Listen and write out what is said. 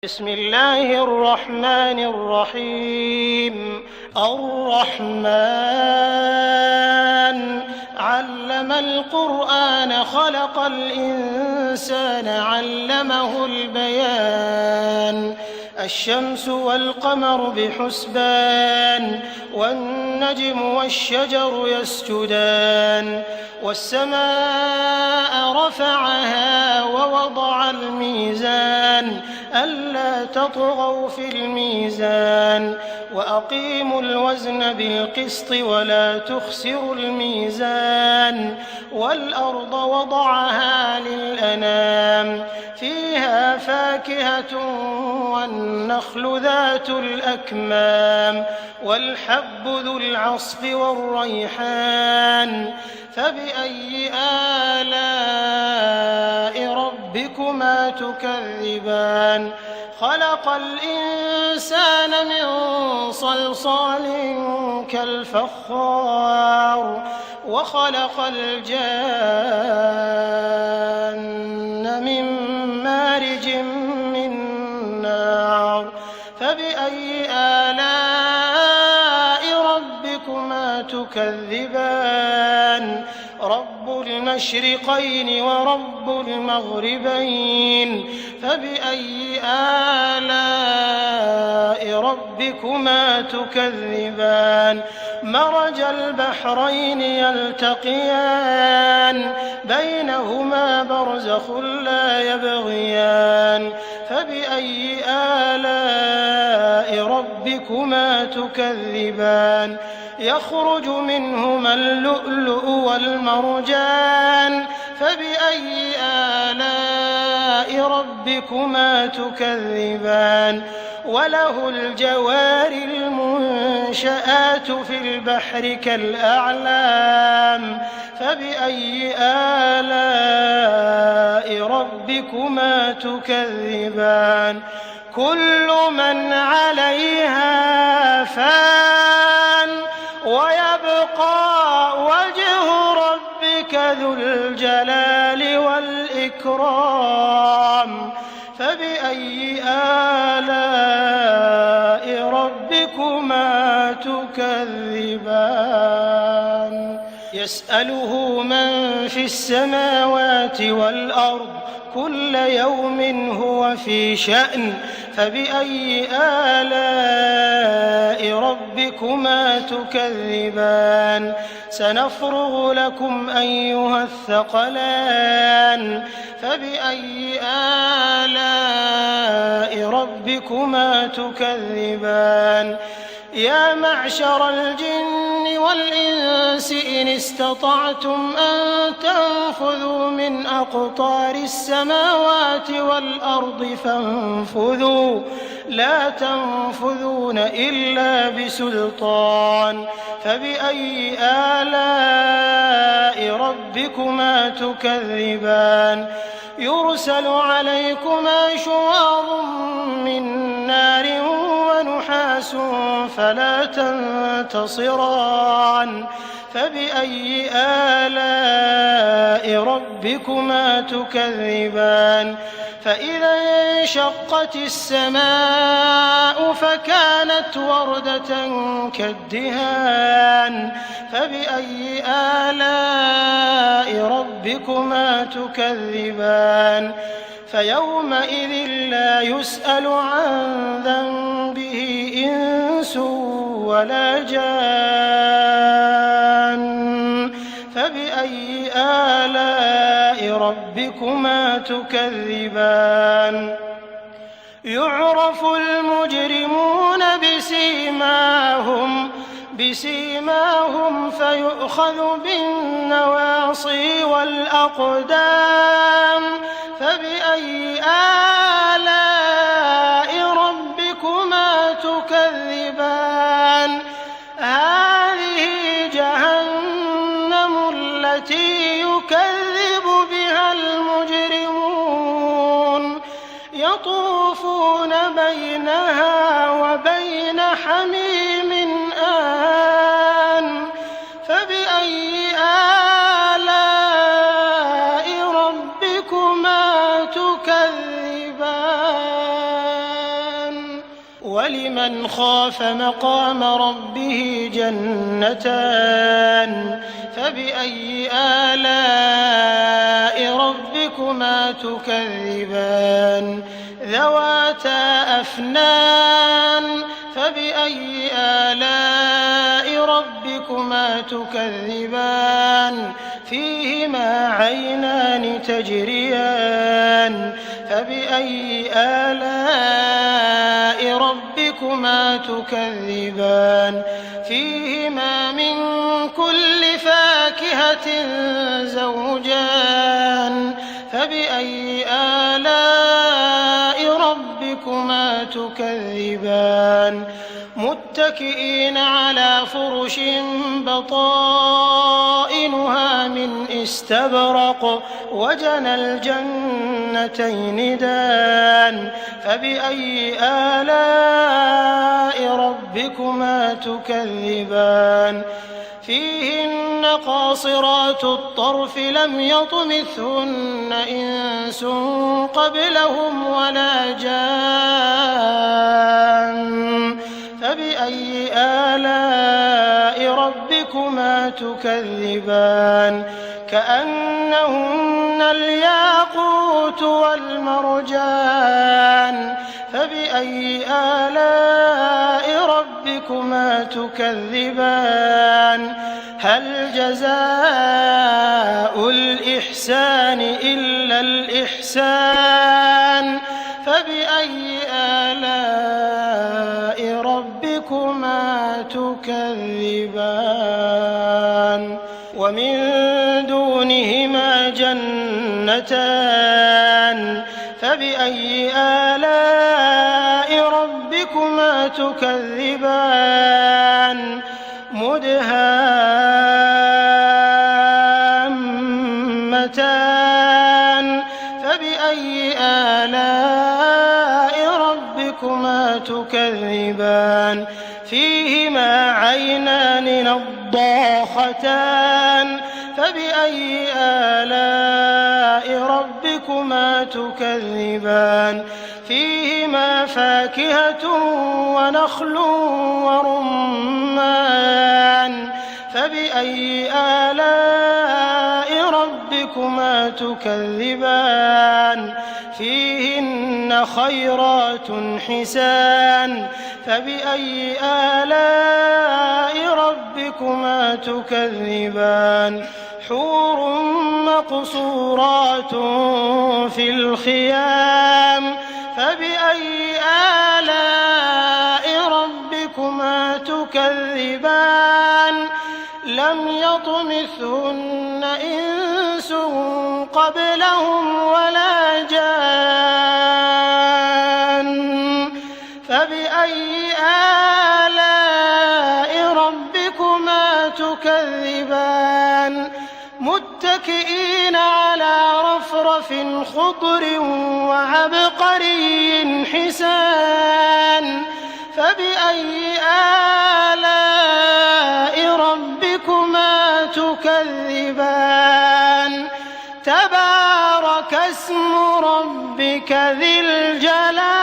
بسم الله الرحمن الرحيم. الرحمن علم القرآن خلق الإنسان علمه البيان. الشمس والقمر بحسبان والنجم والشجر يسجدان والسماء رفعها ووضع الميزان ألا تطغوا في الميزان وأقيموا الوزن بالقسط ولا تخسروا الميزان والأرض وضعها للأنام فيها فاكهة والنخل ذات الأكمام والحب ذو العصف والريحان فبأي آلاء ربكما تكذبان. خلق الإنسان من صلصال كالفخار وخلق الجان من مارج من نار فبأي آلاء ربكما تكذبان. رب المشرقين ورب المغربين فبأي آلاء ربكما تكذبان. مرج البحرين يلتقيان بينهما برزخ لا يبغيان فبأي آلاء ربكما تكذبان. يخرج منهما اللؤلؤ والمرجان فبأي آلاء ربكما تكذبان. وله الجوار المنشآت في البحر كالأعلام فبأي آلاء ربكما تكذبان. كل من عليها فان ويبقى وجه ربك ذو الجلال والإكرام فبأي آلاء ربكما تكذبان. يسأله من في السماوات والأرض كل يوم هو في شأن فبأي آلاء ربكما تكذبان. سنفرغ لكم أيها الثقلان فبأي آلاء ربكما تكذبان. يا معشر الجن والإنس إن استطعتم أن تنفذوا من أقطار السماوات والأرض فانفذوا لا تنفذون إلا بسلطان فبأي آلاء ربكما تكذبان. يرسل عليكما شواظ من نار ونحاس فلا تنتصران فبأي آلاء ربكما تكذبان. فإذا انشقت السماء فكانت وردة كالدهان فبأي آلاء ربكما تكذبان. فيومئذ لا يسأل عن ذنبه إنس ولا جان فبأي آلاء ربكما تكذبان. يعرف المجرمون بسيماهم فيؤخذ بالنواصي والأقدام فبأي آلاء ربكما تكذبان. هذه جهنم التي يكذب بها المجرمون يطوفون بينها وبين حميم آن فبأي آلاء ربكما تكذبان. ولمن خاف مقام ربه جنتان فبأي آلاء ربكما تكذبان ذواتا أفنان فبأي آلاء ربكما تكذبان فيهما عينان تجريان فبأي آلاء ربكما تكذبان فيهما من كل فاكهة زوجان فبأي آلاء ربكما تكذبان متكئين على فرش بطائنها من استبرق وجنى الجنتين دان فبأي آلاء ربكما تكذبان فيهن قاصرات الطرف لم يطمثهن إنس قبلهم ولا جان فبأي آلاء ربكما تكذبان كأنهن الياقوت والمرجان فبأي آلاء ربكما تكذبان هل جزاء الإحسان إلا الإحسان فبأي آلاء ربكما تكذبان ومن دونهما جنتان فبأي آلاء ربكما تكذبان مدهامتان فبأي آلاء ربكما تكذبان فيهما عينان نضاختان فبأي آلاء ربكما تكذبان فيهما فاكهة ونخل ورمان فبأي آلاء ربكما تكذبان فيهن خيرات حسان فبأي آلاء ربكما تكذبان حور مقصورات في الخيام فبأي آلاء ربكما تكذبان لم يطمثهن إنس قبلهم ولا جان فبأي آلاء ربكما تكذبان متكئين على رفرف خضر وعبقري حسان فبأي آلاء ربكما تكذبان تبارك اسم ربك ذي الجلال